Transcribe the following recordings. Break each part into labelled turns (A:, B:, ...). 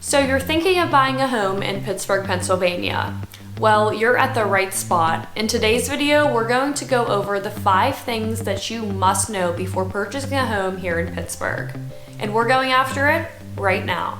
A: So you're thinking of buying a home in Pittsburgh, Pennsylvania. Well, you're at the right spot. In today's video, we're going to go over the 5 things that you must know before purchasing a home here in Pittsburgh. And we're going after it right now.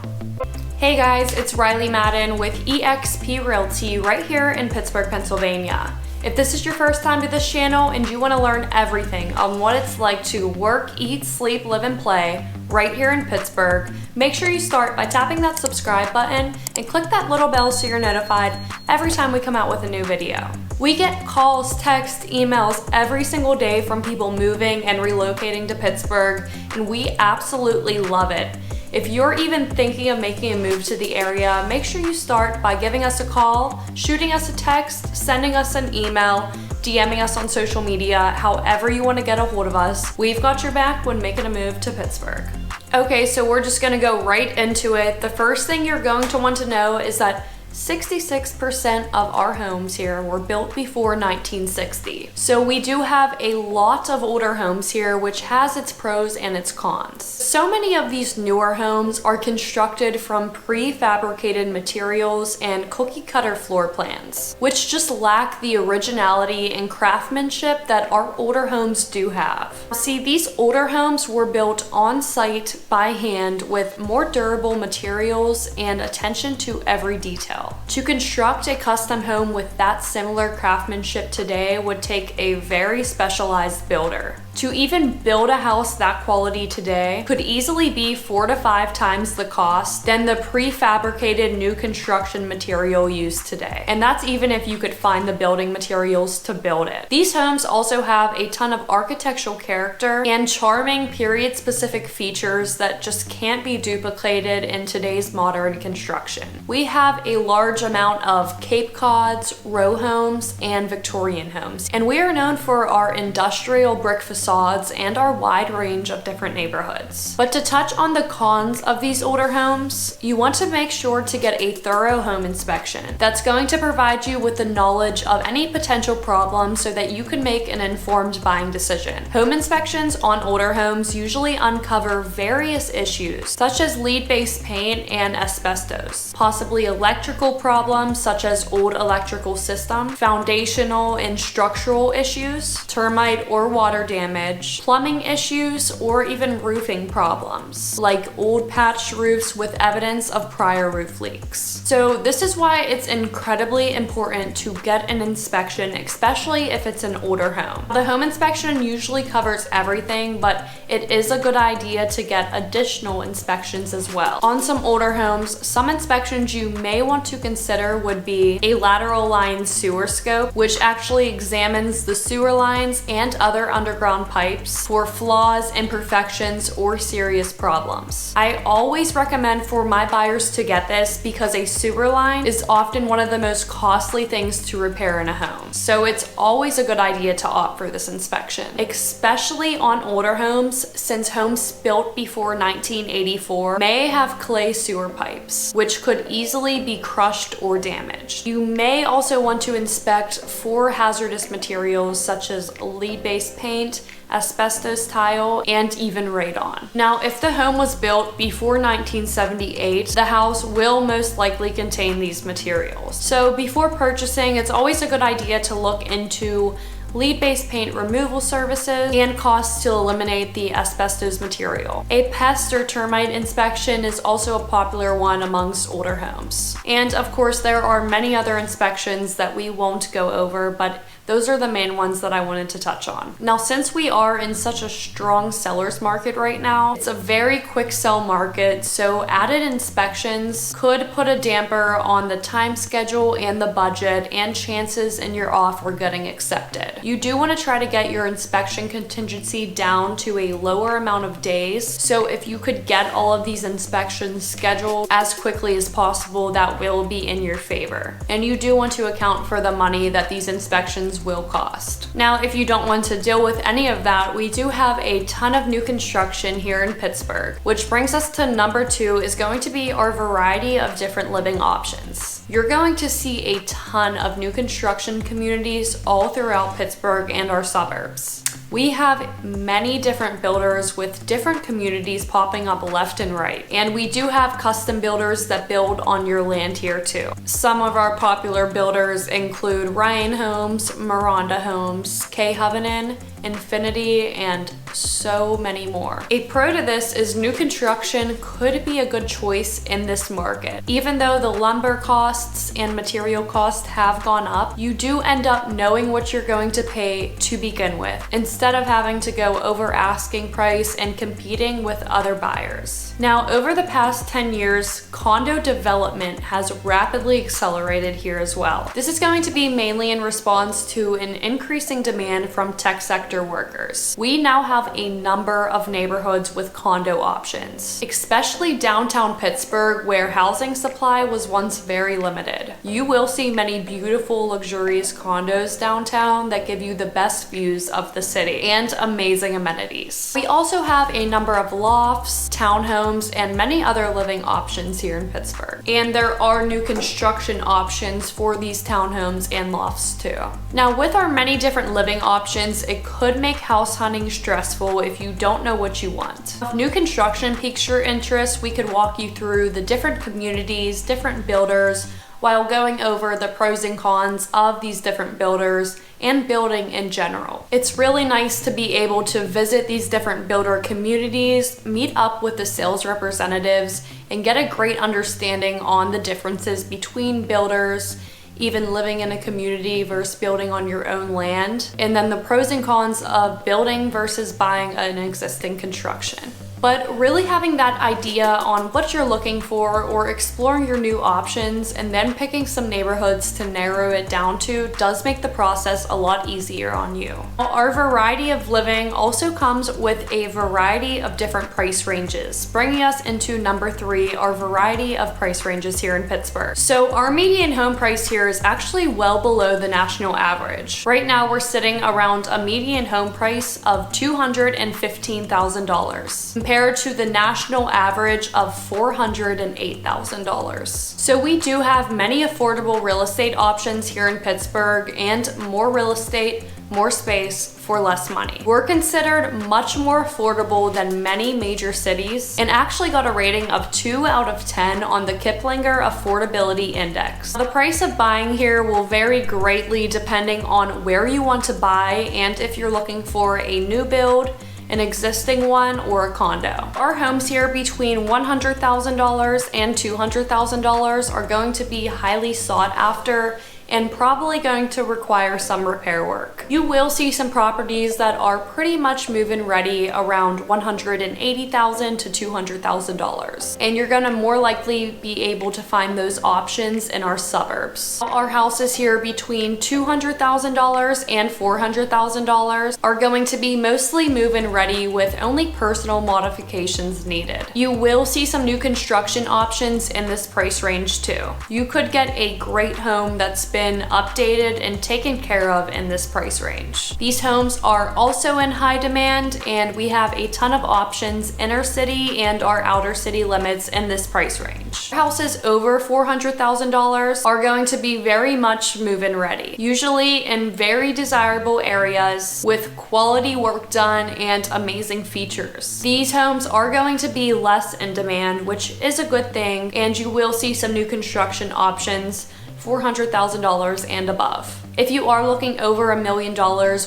A: Hey guys, it's Riley Madden with eXp Realty right here in Pittsburgh, Pennsylvania. If this is your first time to this channel and you want to learn everything on what it's like to work, eat, sleep, live, and play right here in Pittsburgh, make sure you start by tapping that subscribe button and click that little bell so you're notified every time we come out with a new video. We get calls, texts, emails every single day from people moving and relocating to Pittsburgh, and we absolutely love it. If you're even thinking of making a move to the area, make sure you start by giving us a call, shooting us a text, sending us an email, DMing us on social media, however you want to get a hold of us. We've got your back when making a move to Pittsburgh. Okay, so we're just going to go right into it. The first thing you're going to want to know is that 66% of our homes here were built before 1960. So we do have a lot of older homes here, which has its pros and its cons. So many of these newer homes are constructed from prefabricated materials and cookie cutter floor plans, which just lack the originality and craftsmanship that our older homes do have. See, these older homes were built on site by hand with more durable materials and attention to every detail. To construct a custom home with that similar craftsmanship today would take a very specialized builder. To even build a house that quality today could easily be 4 to 5 times the cost than the prefabricated new construction material used today. And that's even if you could find the building materials to build it. These homes also have a ton of architectural character and charming period-specific features that just can't be duplicated in today's modern construction. We have a large amount of Cape Cods, row homes, and Victorian homes. And we are known for our industrial brick facades and our wide range of different neighborhoods. But to touch on the cons of these older homes, you want to make sure to get a thorough home inspection that's going to provide you with the knowledge of any potential problems so that you can make an informed buying decision. Home inspections on older homes usually uncover various issues such as lead-based paint and asbestos, possibly electrical problems such as old electrical system, foundational and structural issues, termite or water damage, plumbing issues, or even roofing problems, like old patched roofs with evidence of prior roof leaks. So this is why it's incredibly important to get an inspection, especially if it's an older home. The home inspection usually covers everything, but it is a good idea to get additional inspections as well. On some older homes, some inspections you may want to consider would be a lateral line sewer scope, which actually examines the sewer lines and other underground pipes for flaws, imperfections, or serious problems. I always recommend for my buyers to get this because a sewer line is often one of the most costly things to repair in a home. So it's always a good idea to opt for this inspection, especially on older homes, since homes built before 1984 may have clay sewer pipes, which could easily be crushed or damaged. You may also want to inspect for hazardous materials such as lead-based paint, asbestos tile, and even radon. Now, if the home was built before 1978, the house will most likely contain these materials. So before purchasing, it's always a good idea to look into lead-based paint removal services and costs to eliminate the asbestos material. A pest or termite inspection is also a popular one amongst older homes. And of course, there are many other inspections that we won't go over, but those are the main ones that I wanted to touch on. Now, since we are in such a strong seller's market right now, it's a very quick sell market, so added inspections could put a damper on the time schedule and the budget and chances in your offer getting accepted. You do want to try to get your inspection contingency down to a lower amount of days, so if you could get all of these inspections scheduled as quickly as possible, that will be in your favor. And you do want to account for the money that these inspections will cost. Now, if you don't want to deal with any of that, we do have a ton of new construction here in Pittsburgh, which brings us to number 2 is going to be our variety of different living options. You're going to see a ton of new construction communities all throughout Pittsburgh and our suburbs. We have many different builders with different communities popping up left and right. And we do have custom builders that build on your land here too. Some of our popular builders include Ryan Homes, Miranda Homes, K Hovenen, Infinity, and so many more. A pro to this is new construction could be a good choice in this market. Even though the lumber costs and material costs have gone up, you do end up knowing what you're going to pay to begin with, instead of having to go over asking price and competing with other buyers. Now, over the past 10 years, condo development has rapidly accelerated here as well. This is going to be mainly in response to an increasing demand from tech sector workers. We now have a number of neighborhoods with condo options, especially downtown Pittsburgh, where housing supply was once very limited. You will see many beautiful, luxurious condos downtown that give you the best views of the city and amazing amenities. We also have a number of lofts, townhomes, and many other living options here in Pittsburgh. And there are new construction options for these townhomes and lofts too. Now, with our many different living options, it could make house hunting stressful if you don't know what you want. If new construction piques your interest, we could walk you through the different communities, different builders, while going over the pros and cons of these different builders and building in general. It's really nice to be able to visit these different builder communities, meet up with the sales representatives, and get a great understanding on the differences between builders, even living in a community versus building on your own land, and then the pros and cons of building versus buying an existing construction. But really having that idea on what you're looking for or exploring your new options and then picking some neighborhoods to narrow it down to does make the process a lot easier on you. Our variety of living also comes with a variety of different price ranges, bringing us into number 3, our variety of price ranges here in Pittsburgh. So our median home price here is actually well below the national average. Right now we're sitting around a median home price of $215,000. Compared to the national average of $408,000. So we do have many affordable real estate options here in Pittsburgh, and more real estate, more space for less money. We're considered much more affordable than many major cities and actually got a rating of 2 out of 10 on the Kiplinger Affordability Index. The price of buying here will vary greatly depending on where you want to buy and if you're looking for a new build, an existing one, or a condo. Our homes here between $100,000 and $200,000 are going to be highly sought after and probably going to require some repair work. You will see some properties that are pretty much move-in ready around $180,000 to $200,000, and you're gonna more likely be able to find those options in our suburbs. Our houses here between $200,000 and $400,000 are going to be mostly move-in ready with only personal modifications needed. You will see some new construction options in this price range too. You could get a great home that's been updated and taken care of in this price range. These homes are also in high demand, and we have a ton of options inner city and our outer city limits in this price range. Houses over $400,000 are going to be very much move-in ready, usually in very desirable areas with quality work done and amazing features. These homes are going to be less in demand, which is a good thing, and you will see some new construction options $400,000 and above. If you are looking over $1 million,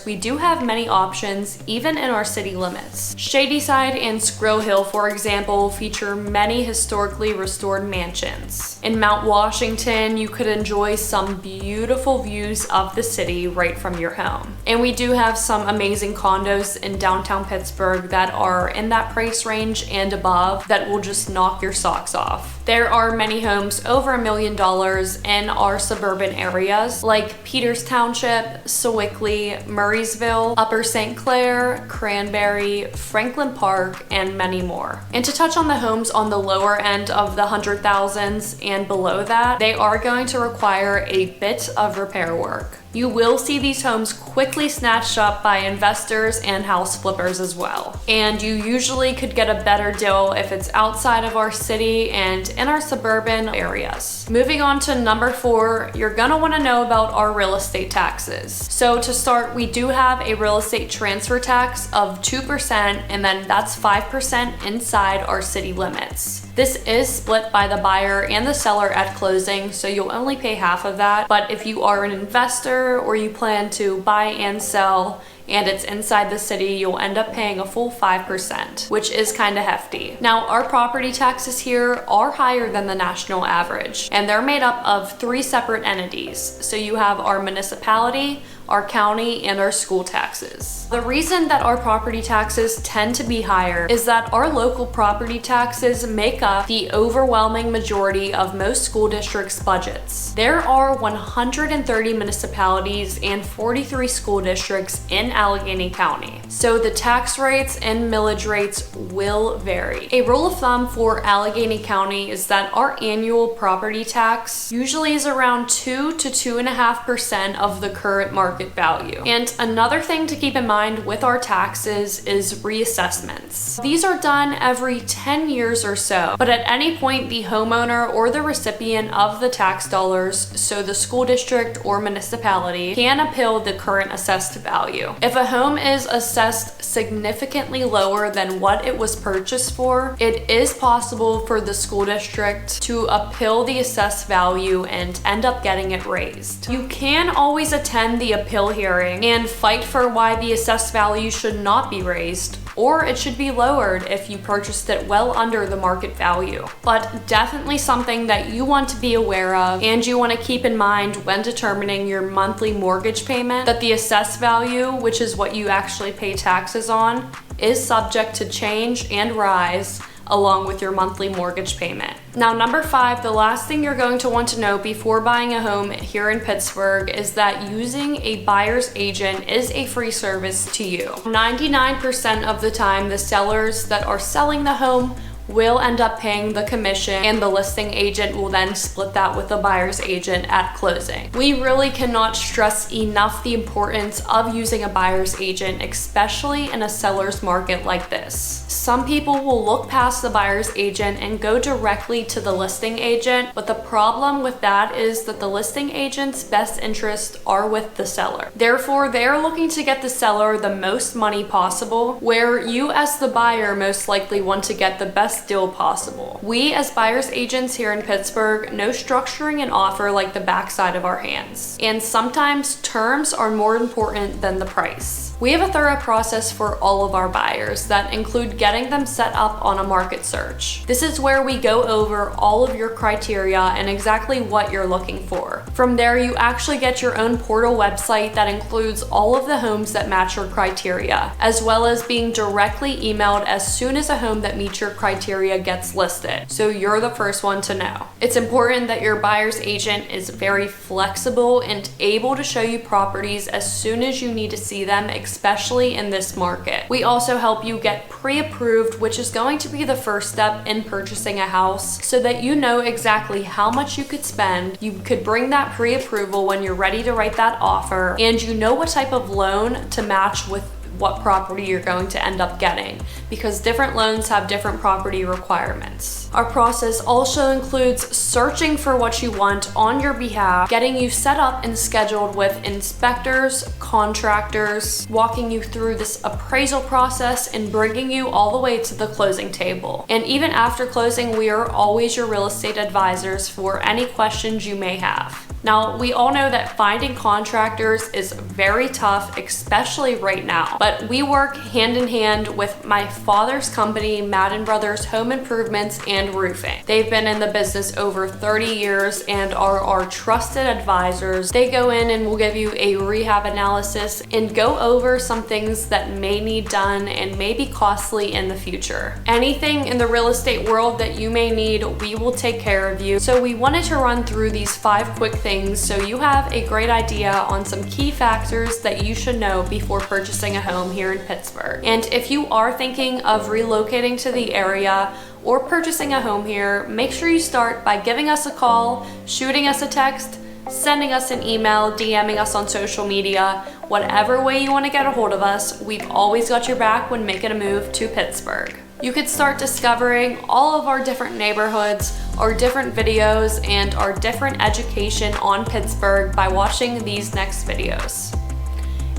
A: we do have many options even in our city limits. Shadyside and Squirrel Hill, for example, feature many historically restored mansions. In Mount Washington, you could enjoy some beautiful views of the city right from your home. And we do have some amazing condos in downtown Pittsburgh that are in that price range and above that will just knock your socks off. There are many homes over $1 million in our suburban areas like Peters Township, Sewickley, Murraysville, Upper St. Clair, Cranberry, Franklin Park, and many more. And to touch on the homes on the lower end of the 100,000s and below that, they are going to require a bit of repair work. you will see these homes quickly snatched up by investors and house flippers as well. And you usually could get a better deal if it's outside of our city and in our suburban areas. Moving on to number 4, you're gonna wanna know about our real estate taxes. So to start, we do have a real estate transfer tax of 2%, and then that's 5% inside our city limits. This is split by the buyer and the seller at closing, so you'll only pay half of that. But if you are an investor or you plan to buy and sell and it's inside the city, you'll end up paying a full 5%, which is kind of hefty. Now, our property taxes here are higher than the national average, and they're made up of 3 separate entities. So you have our municipality, our county, and our school taxes. The reason that our property taxes tend to be higher is that our local property taxes make up the overwhelming majority of most school districts' budgets. There are 130 municipalities and 43 school districts in Allegheny County, so the tax rates and millage rates will vary. A rule of thumb for Allegheny County is that our annual property tax usually is around 2 to 2.5% of the current market value. And another thing to keep in mind with our taxes is reassessments. These are done every 10 years or so, but at any point the homeowner or the recipient of the tax dollars, so the school district or municipality, can appeal the current assessed value. If a home is assessed significantly lower than what it was purchased for, it is possible for the school district to appeal the assessed value and end up getting it raised. You can always attend the appeal hearing and fight for why the assessed value should not be raised, or it should be lowered if you purchased it well under the market value. But definitely something that you want to be aware of and you want to keep in mind when determining your monthly mortgage payment, that the assessed value, which is what you actually pay taxes on, is subject to change and rise along with your monthly mortgage payment. Now, number 5, the last thing you're going to want to know before buying a home here in Pittsburgh is that using a buyer's agent is a free service to you. 99% of the time, the sellers that are selling the home will end up paying the commission, and the listing agent will then split that with the buyer's agent at closing. We really cannot stress enough the importance of using a buyer's agent, especially in a seller's market like this. Some people will look past the buyer's agent and go directly to the listing agent, but the problem with that is that the listing agent's best interests are with the seller. Therefore, they are looking to get the seller the most money possible, where you as the buyer most likely want to get the best deal possible. We as buyer's agents here in Pittsburgh know structuring an offer like the backside of our hands, and sometimes terms are more important than the price. We have a thorough process for all of our buyers that include getting them set up on a market search. This is where we go over all of your criteria and exactly what you're looking for. From there, you actually get your own portal website that includes all of the homes that match your criteria, as well as being directly emailed as soon as a home that meets your criteria gets listed, so you're the first one to know. It's important that your buyer's agent is very flexible and able to show you properties as soon as you need to see them, especially in this market. We also help you get pre-approved, which is going to be the first step in purchasing a house, so that you know exactly how much you could spend. You could bring that pre-approval when you're ready to write that offer, and you know what type of loan to match with what property you're going to end up getting, because different loans have different property requirements. Our process also includes searching for what you want on your behalf, getting you set up and scheduled with inspectors, contractors, walking you through this appraisal process, and bringing you all the way to the closing table. And even after closing, we are always your real estate advisors for any questions you may have. Now, we all know that finding contractors is very tough, especially right now, but we work hand in hand with my father's company, Madden Brothers Home Improvements and Roofing. They've been in the business over 30 years and are our trusted advisors. They go in and will give you a rehab analysis and go over some things that may need done and may be costly in the future. Anything in the real estate world that you may need, we will take care of you. So we wanted to run through these 5 quick things so you have a great idea on some key factors that you should know before purchasing a home here in Pittsburgh. And if you are thinking of relocating to the area or purchasing a home here, make sure you start by giving us a call, shooting us a text, sending us an email, DMing us on social media, whatever way you want to get a hold of us, we've always got your back when making a move to Pittsburgh. You could start discovering all of our different neighborhoods, our different videos, and our different education on Pittsburgh by watching these next videos.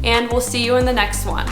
A: And we'll see you in the next one.